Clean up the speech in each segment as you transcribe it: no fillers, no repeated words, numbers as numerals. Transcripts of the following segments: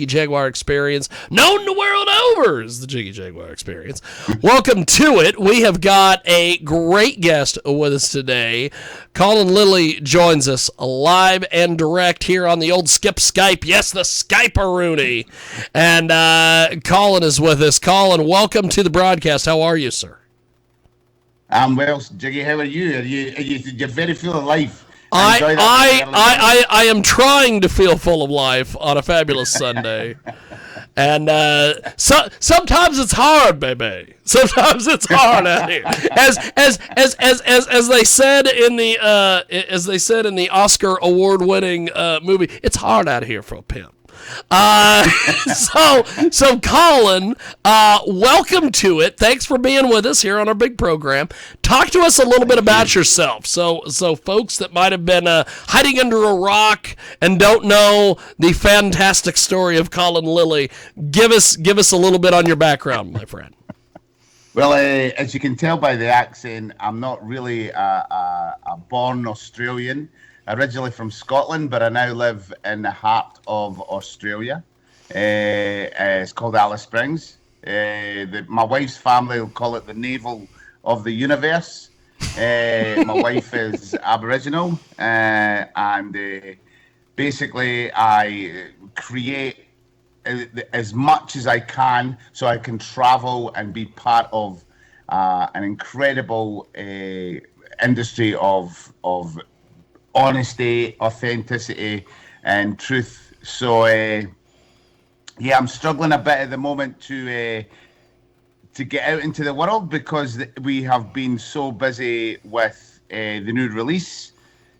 Jaguar Experience, known the world over as the Jiggy Jaguar Experience. Welcome to it. We have got a great guest with us today. Colin Lillie joins us live and direct here on the old Skype. Yes, the Skype-a-rooney. And Colin is with us. Colin, welcome to the broadcast. How are you, sir? I'm well, Jiggy. How are you? You're very full of life. I am trying to feel full of life on a fabulous Sunday, and sometimes it's hard, baby. Sometimes it's hard out here. As they said in the Oscar award-winning movie, it's hard out here for a pimp. So Colin, welcome to it. Thanks for being with us here on our big program. Talk to us a little bit about yourself. So folks that might have been hiding under a rock and don't know the fantastic story of Colin Lillie, give us a little bit on your background, my friend. Well, as you can tell by the accent, I'm not really a born Australian. Originally from Scotland, but I now live in the heart of Australia. It's called Alice Springs. My wife's family will call it the navel of the universe. My wife is Aboriginal, and basically I create as much as I can so I can travel and be part of an incredible industry of honesty, authenticity, and truth. So, I'm struggling a bit at the moment to get out into the world because we have been so busy with the new release.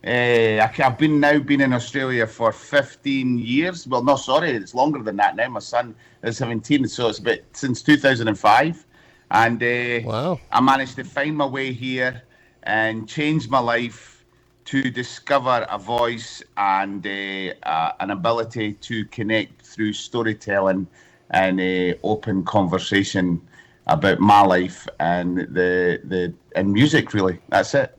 I've been in Australia for 15 years. Well, no, sorry, it's longer than that now. My son is 17, so it's about since 2005. And wow. I managed to find my way here and change my life to discover a voice and an ability to connect through storytelling and open conversation about my life and and music. Really, that's it.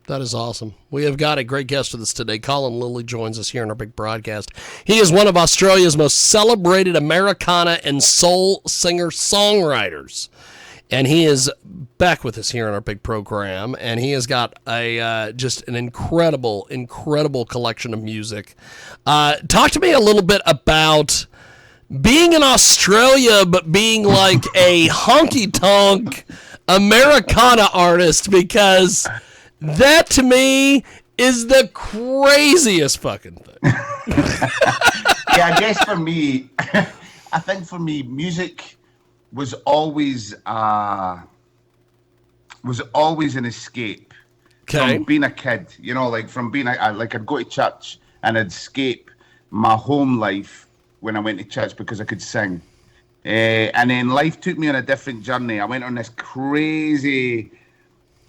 That is awesome. We have got a great guest with us today. Colin Lillie joins us here in our big broadcast. He is one of Australia's most celebrated Americana and soul singer-songwriters. And he is back with us here in our big program, and he has got just an incredible collection of music. Talk to me a little bit about being in Australia, but being like a honky-tonk Americana artist, because that to me is the craziest fucking thing. Yeah, I guess for me, I think for me, music was always an escape from being a kid. You know, like from being I'd go to church and I'd escape my home life when I went to church because I could sing. And then life took me on a different journey. I went on this crazy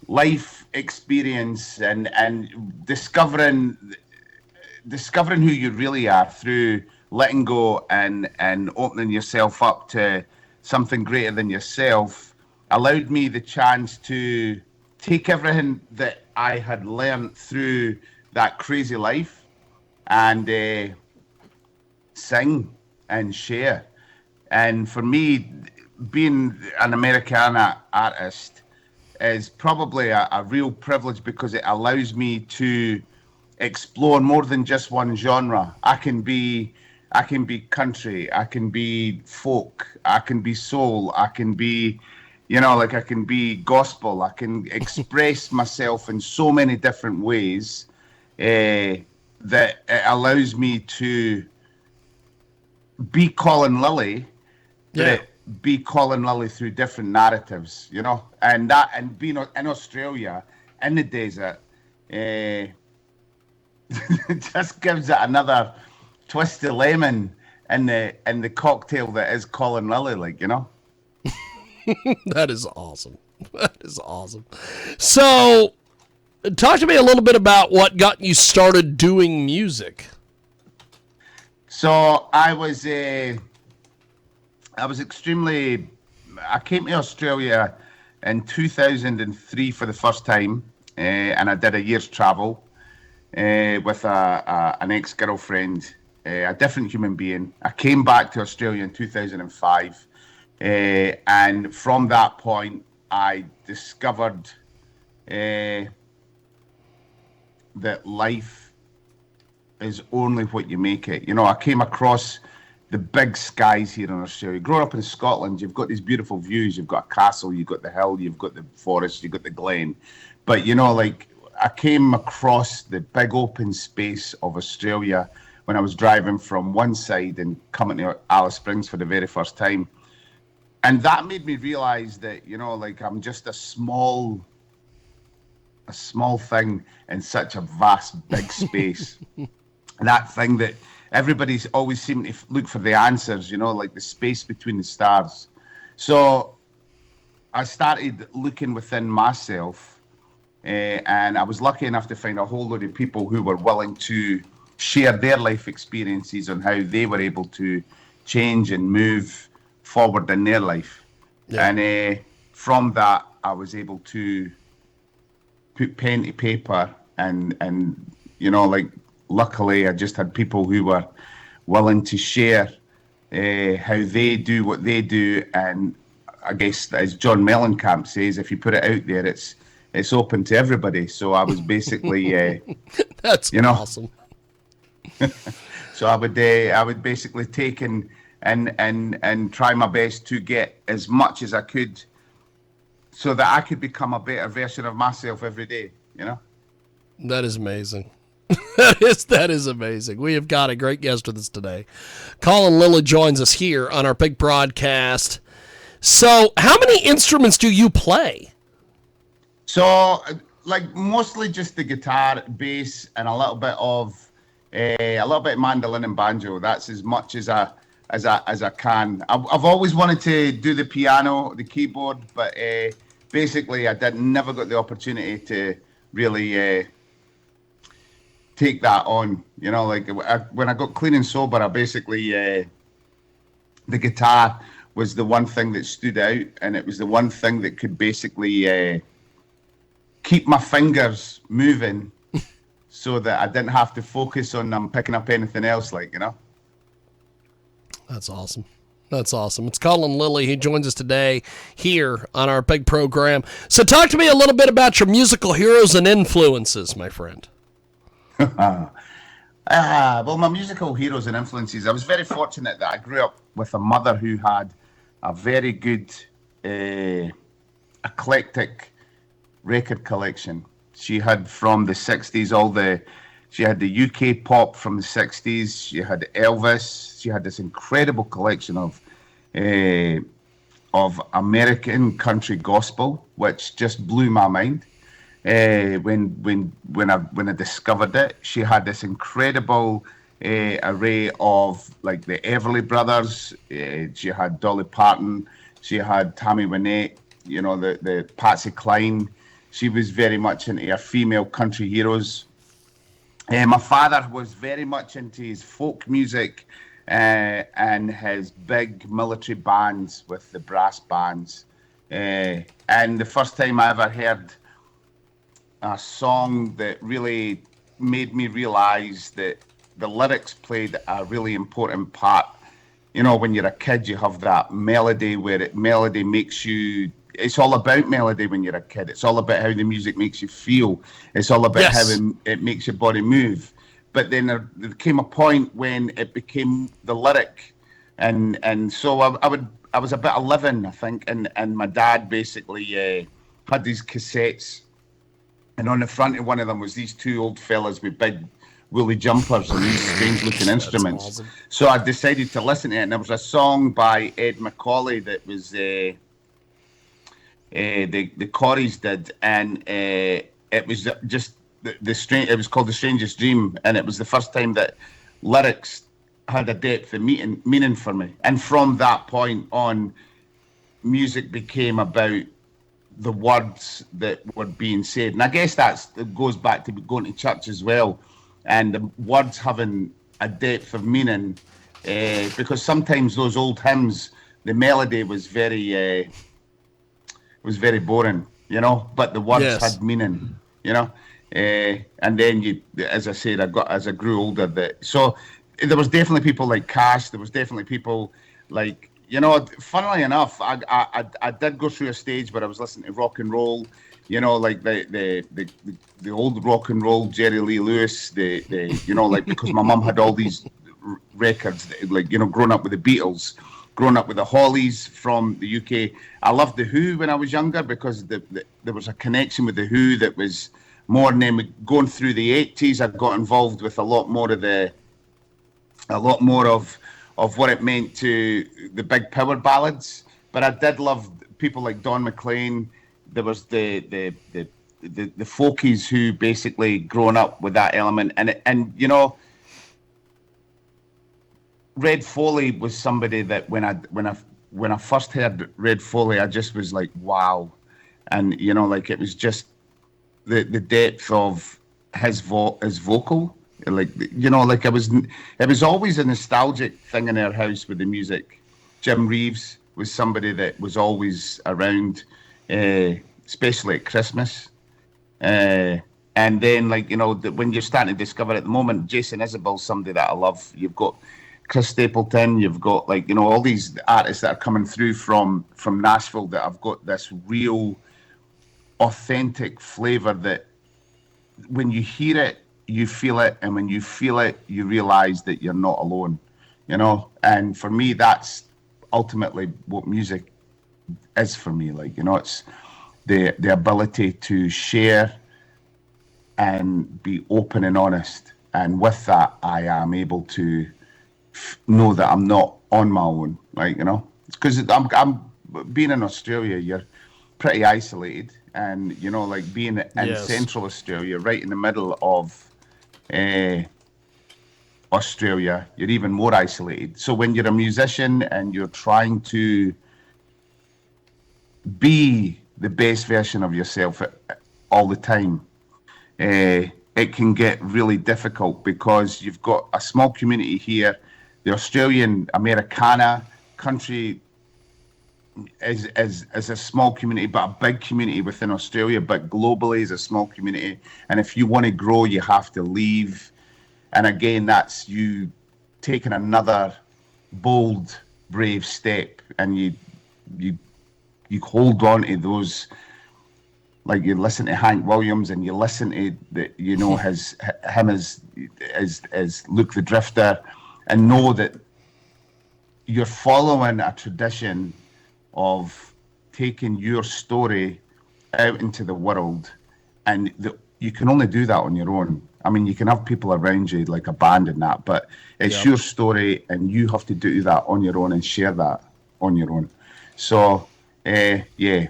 life experience and discovering who you really are through letting go and opening yourself up to something greater than yourself, allowed me the chance to take everything that I had learned through that crazy life and sing and share. And for me, being an Americana artist is probably a real privilege because it allows me to explore more than just one genre. I can be country, I can be folk, I can be soul, I can be, I can be gospel. I can express myself in so many different ways that it allows me to be Colin Lillie, but be Colin Lillie through different narratives, and being in Australia in the desert just gives it another twist of lemon in the cocktail that is Colin Lillie, That is awesome. That is awesome. So, talk to me a little bit about what got you started doing music. So I came to Australia in 2003 for the first time, and I did a year's travel with an ex-girlfriend a different human being. I came back to Australia in 2005, and from that point, I discovered that life is only what you make it. You know, I came across the big skies here in Australia. Growing up in Scotland, you've got these beautiful views. You've got a castle, you've got the hill, you've got the forest, you've got the glen. But, you know, like, I came across the big open space of Australia when I was driving from one side and coming to Alice Springs for the very first time. And that made me realize that, you know, like, I'm just a small thing in such a vast, big space. That thing that everybody's always seeming to look for the answers, you know, like the space between the stars. So I started looking within myself, and I was lucky enough to find a whole load of people who were willing to share their life experiences on how they were able to change and move forward in their life. Yeah. And from that, I was able to put pen to paper, and you know, like, luckily I just had people who were willing to share how they do what they do. And I guess, as John Mellencamp says, if you put it out there, it's open to everybody. So I was basically that's, you know, awesome. So I would basically take and try my best to get as much as I could, so that I could become a better version of myself every day, you know? That is amazing. That is amazing. We have got a great guest with us today. Colin Lillie joins us here on our big broadcast. So how many instruments do you play? So, like, mostly just the guitar, bass, and a little bit of mandolin and banjo. That's as much as I can. I've always wanted to do the piano, the keyboard, but basically I never got the opportunity to really take that on. You know, like, when I got clean and sober, I basically the guitar was the one thing that stood out, and it was the one thing that could basically keep my fingers moving, so that I didn't have to focus on them picking up anything else, like, you know. That's awesome. That's awesome. It's Colin Lillie. He joins us today here on our big program. So talk to me a little bit about your musical heroes and influences, my friend. Well, my musical heroes and influences, I was very fortunate that I grew up with a mother who had a very good eclectic record collection. She had, from the 60s, she had the UK pop from the 60s. She had Elvis. She had this incredible collection of American country gospel, which just blew my mind. When I discovered it, she had this incredible array of, like, the Everly Brothers. She had Dolly Parton. She had Tammy Wynette. You know, the Patsy Cline. She was very much into her female country heroes. My father was very much into his folk music and his big military bands with the brass bands. And the first time I ever heard a song that really made me realize that the lyrics played a really important part. You know, when you're a kid, you have that melody where melody makes you... It's all about melody when you're a kid. It's all about how the music makes you feel. It's all about how it makes your body move. But then there came a point when it became the lyric, and so I was about 11, I think, and my dad basically had these cassettes, and on the front of one of them was these two old fellas with big woolly jumpers and these strange-looking instruments. Awesome. So I decided to listen to it, and there was a song by Ed Macaulay that was the Corries did, and it was just the strange. It was called The Strangest Dream, and it was the first time that lyrics had a depth of meaning for me. And from that point on, music became about the words that were being said. And I guess it goes back to going to church as well, and the words having a depth of meaning, because sometimes those old hymns, the melody was very boring, you know, but the words had meaning, you know. And then as I said, as I grew older, so there was definitely people like Cash. There was definitely people like, funnily enough, I did go through a stage where I was listening to rock and roll, like the old rock and roll, Jerry Lee Lewis, like, because my mum had all these records, like, growing up with the Beatles, growing up with the Hollies from the UK. I loved the Who when I was younger because there was a connection with the Who that was more. And then going through the 80s, I got involved with a lot more of what it meant to the big power ballads. But I did love people like Don McLean. There was the folkies who basically grown up with that element, and Red Foley was somebody that when I first heard Red Foley, I just was like, wow. And like, it was just the depth of his vocal, like, like it was always a nostalgic thing in our house with the music. Jim Reeves was somebody that was always around, especially at Christmas. And then, like, when you're starting to discover at the moment, Jason Isabel's somebody that I love. You've got Chris Stapleton, you've got, like, all these artists that are coming through from Nashville that have got this real authentic flavor that when you hear it, you feel it, and when you feel it, you realize that you're not alone, and for me, that's ultimately what music is for me. Like, it's the ability to share and be open and honest, and with that, I am able to know that I'm not on my own. Like, because I'm being in Australia, you're pretty isolated, and like being in Central Australia, right in the middle of Australia, you're even more isolated. So when you're a musician and you're trying to be the best version of yourself all the time, it can get really difficult because you've got a small community here. The Australian Americana country is a small community, but a big community within Australia, but globally is a small community. And if you want to grow, you have to leave. And again, that's you taking another bold, brave step, and you hold on to those. Like, you listen to Hank Williams, and you listen to him as Luke the Drifter, and know that you're following a tradition of taking your story out into the world, and you can only do that on your own. I mean, you can have people around you, like a band and that, but it's your story, and you have to do that on your own and share that on your own. So, yeah.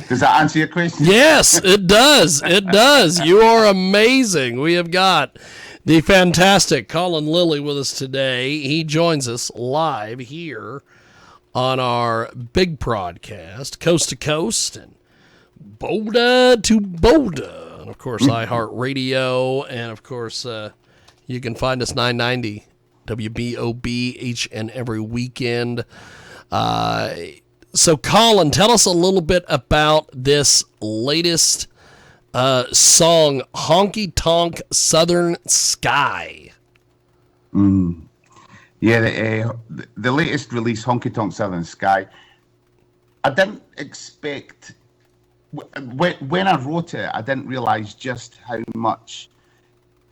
Does that answer your question? Yes, it does. It does. You are amazing. We have got the fantastic Colin Lillie with us today. He joins us live here on our big broadcast, coast to coast and Boulder to Boulder. And, of course, iHeartRadio. And, of course, you can find us 990 WBOB each and every weekend. So, Colin, tell us a little bit about this latest song, Honky Tonk Southern Sky. Yeah, the latest release, Honky Tonk Southern Sky, I didn't expect, when I wrote it, I didn't realize just how much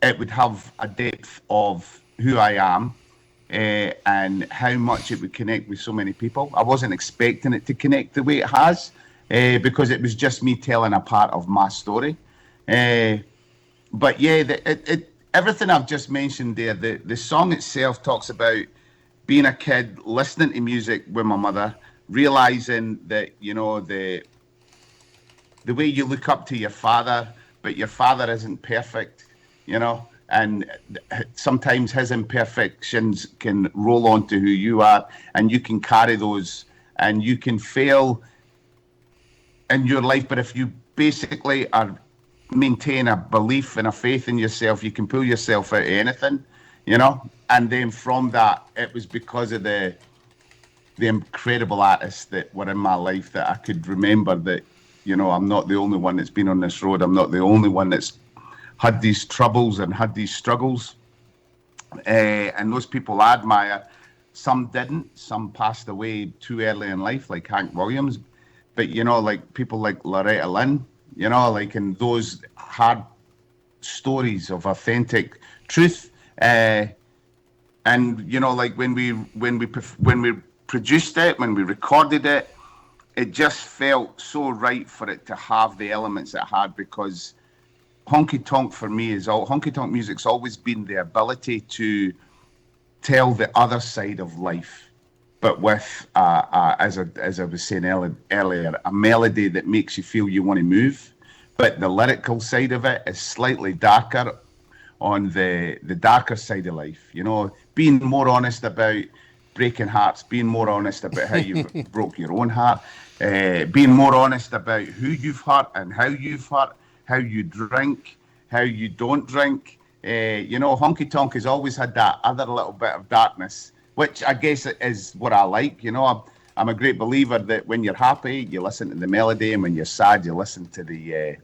it would have a depth of who I am. And how much it would connect with so many people. I wasn't expecting it to connect the way it has, because it was just me telling a part of my story. But yeah, everything I've just mentioned there, the song itself talks about being a kid, listening to music with my mother, realizing that, the way you look up to your father, but your father isn't perfect, and sometimes his imperfections can roll onto who you are, and you can carry those, and you can fail in your life, but if you basically maintain a belief and a faith in yourself, you can pull yourself out of anything, and then from that, it was because of the incredible artists that were in my life that I could remember that, I'm not the only one that's been on this road. I'm not the only one that's had these troubles and had these struggles. And those people I admire. Some didn't. Some passed away too early in life, like Hank Williams. But, like people like Loretta Lynn, and those hard stories of authentic truth. And, like when we produced it, when we recorded it, it just felt so right for it to have the elements it had, because honky tonk for me honky tonk music's always been the ability to tell the other side of life, but with as I was saying earlier, a melody that makes you feel you want to move. But the lyrical side of it is slightly darker, on the darker side of life. Being more honest about breaking hearts, being more honest about how you broke your own heart, being more honest about who you've hurt and how you've hurt, how you drink, how you don't drink. Honky tonk has always had that other little bit of darkness, which I guess is what I like. I'm a great believer that when you're happy, you listen to the melody, and when you're sad, you listen to the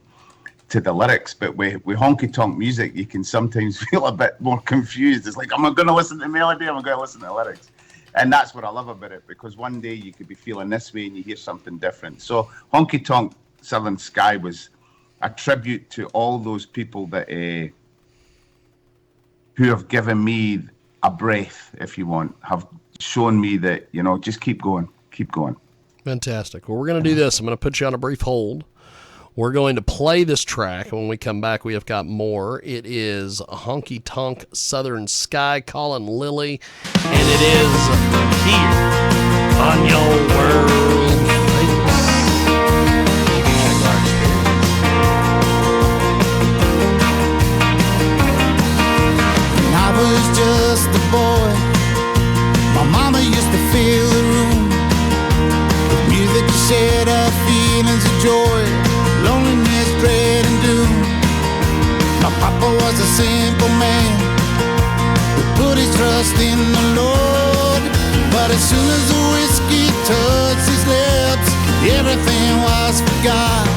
lyrics. But with honky tonk music, you can sometimes feel a bit more confused. It's like, am I going to listen to the melody? Am I going to listen to the lyrics? And that's what I love about it, because one day you could be feeling this way and you hear something different. So Honky Tonk Southern Sky was a tribute to all those people that who have given me a breath, if you want, have shown me that, just keep going. Fantastic. Well, we're going to do this. I'm going to put you on a brief hold. We're going to play this track. When we come back, we have got more. It is Honky Tonk Southern Sky, Colin Lillie, and it is here on your world famous Jaguar Experience. When I was just a boy, my mama used to fill the room with music to share our feelings of joy, loneliness, dread, and doom. My papa was a simple man who put his trust in the Lord. But as soon as the whiskey touched his lips, everything was forgot.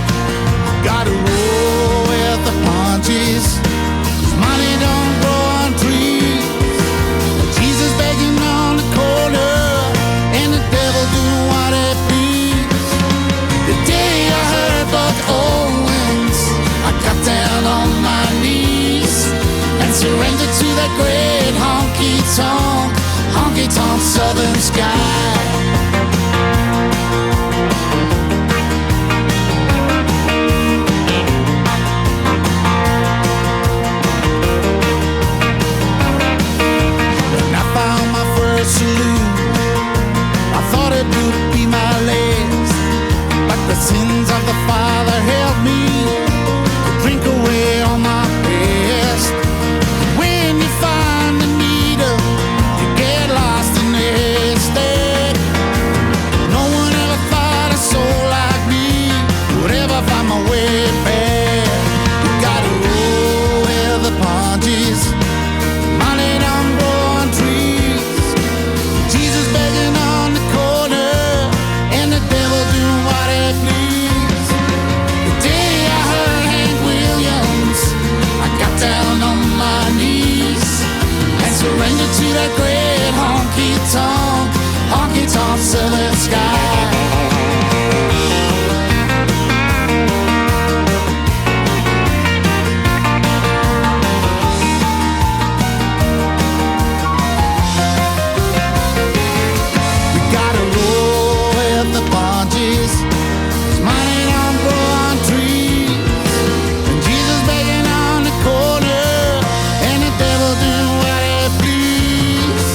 Gotta roll with the punches, 'cause money don't grow on trees. Jesus begging on the corner, and the devil doing what he please. The day I heard Buck Owens, I got down on my knees and surrendered to that great honky tonk Southern Sky. When I found my first saloon, I thought it would be my last, but the sins of the father held me to drink away all my past. When you find the needle, you get lost in the haystack. No one ever thought a soul like me would ever find my way back. You gotta roll with the punches, money don't grow on trees. Jesus begging on the corner, and the devil doing what he please. The day I heard Hank Williams, I got down on my knees and surrendered to that great honky tonk Southern Sky. We gotta roll with the punches, 'cause money don't grow on trees. And Jesus begging on the corner, and the devil doing what he please.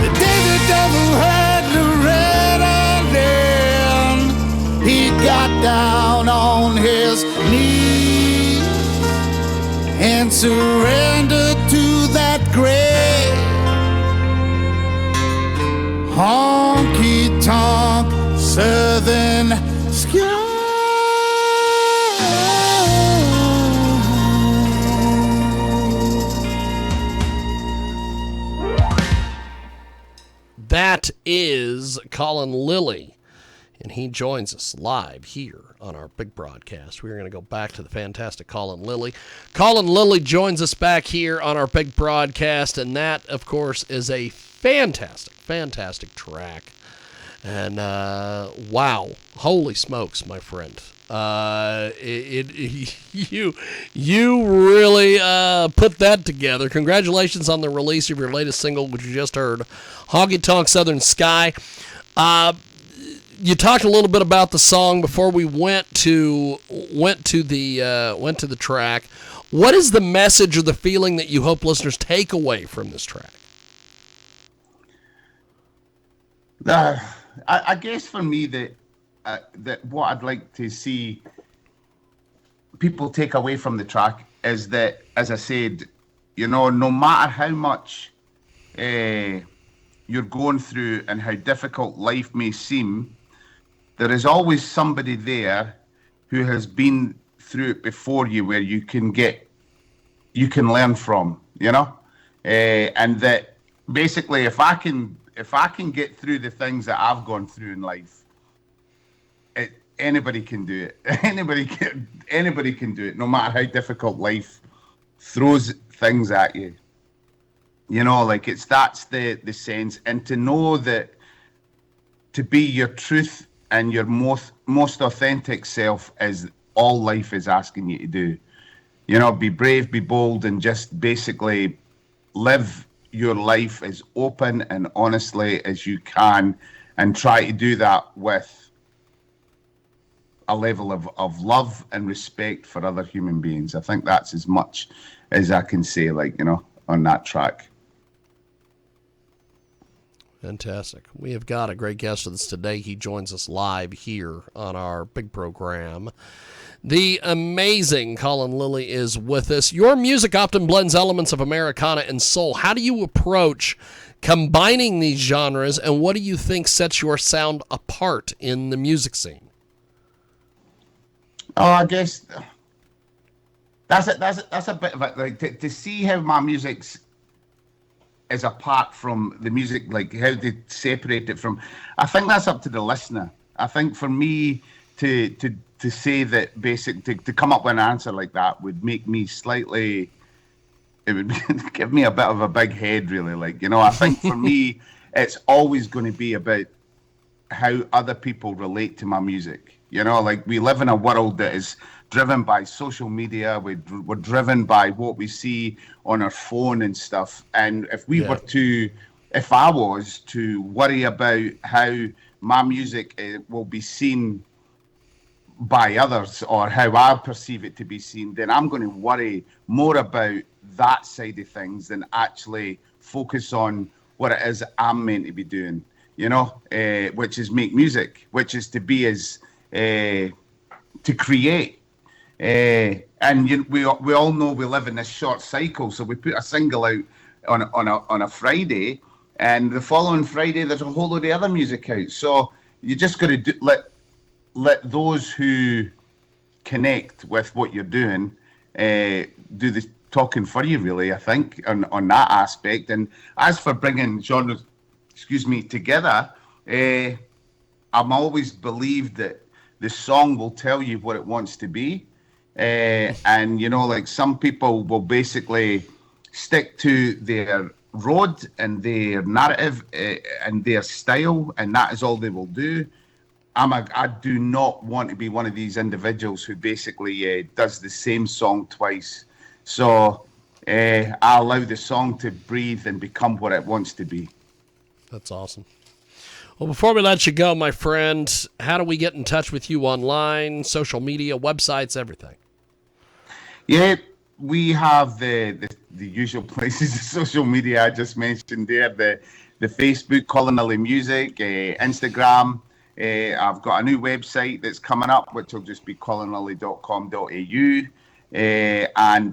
The day the devil heard the red land, he got down on his knees and surrendered to that great honky tonk Southern Sky. That is Colin Lillie. and he joins us live here on our big broadcast. We're going to go back to the fantastic Colin Lillie. Colin Lillie joins us back here on our big broadcast, and that, of course, is a fantastic track. And wow, holy smokes, my friend! You really put that together. Congratulations on the release of your latest single, which you just heard, Honky Tonk Southern Sky. You talked a little bit about the song before we went to the track. What is the message or the feeling that you hope listeners take away from this track? I guess for me that what I'd like to see people take away from the track is that, as I said, no matter how much you're going through and how difficult life may seem, there is always somebody there who has been through it before you, where you can learn from, and that basically if I can get through the things that I've gone through in life, anybody can do it. Anybody can do it, no matter how difficult life throws things at you. That's the sense, and to know that to be your truth and your most authentic self is all life is asking you to do. Be brave, be bold, and just basically live your life as open and honestly as you can, and try to do that with a level of love and respect for other human beings. I think that's as much as I can say, on that track. Fantastic. We have got a great guest with us today. He joins us live here on our big program. The amazing Colin Lillie is with us. Your music often blends elements of Americana and soul. How do you approach combining these genres, and what do you think sets your sound apart in the music scene? Oh, I guess that's a bit of it. To see how my music's is apart from the music, how they separate it from. I think that's up to the listener. I think for me to say that to come up with an answer like that would make me slightly. It would give me a bit of a big head, really. I think for me, it's always going to be about how other people relate to my music. We live in a world that is driven by social media. We're driven by what we see on our phone and stuff. And if I was to worry about how my music will be seen by others, or how I perceive it to be seen, then I'm going to worry more about that side of things than actually focus on what it is I'm meant to be doing, which is make music, which is to be as to create. And we all know we live in this short cycle, so we put a single out on a Friday, and the following Friday there's a whole load of other music out. So you just got to let those who connect with what you're doing do the talking for you, really. I think on that aspect. And as for bringing genres, together, I'm always believed that the song will tell you what it wants to be. And, some people will basically stick to their road and their narrative and their style, and that is all they will do. I do not want to be one of these individuals who basically does the same song twice. So I allow the song to breathe and become what it wants to be. That's awesome. Well, before we let you go, my friend, how do we get in touch with you online, social media, websites, everything? Yeah, we have the usual places of social media I just mentioned there, the Facebook, Colin Lillie Music, Instagram. I've got a new website that's coming up, which will just be colinlillie.com.au. And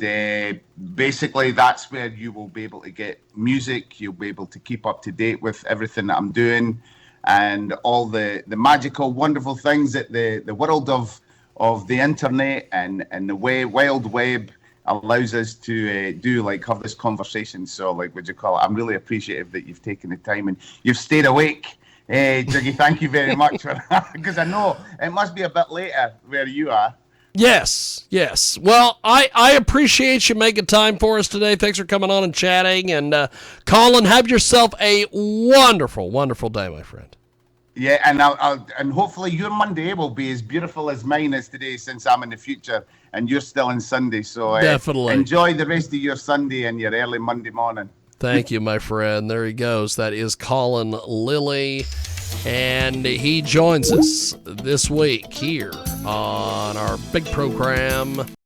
basically that's where you will be able to get music. You'll be able to keep up to date with everything that I'm doing and all the magical, wonderful things that the world of the internet and the wild web allows us to do, like have this conversation. So, like, what you call it? I'm really appreciative that you've taken the time and you've stayed awake Jiggy, thank you very much for that, because I know it must be a bit later where you are. Yes. Well, I appreciate you making time for us today. Thanks for coming on and chatting. And Colin, have yourself a wonderful, wonderful day, my friend. Yeah, and and hopefully your Monday will be as beautiful as mine is today, since I'm in the future and you're still in Sunday. So definitely enjoy the rest of your Sunday and your early Monday morning. Thank you, my friend. There he goes. That is Colin Lillie. And he joins us this week here on our big program.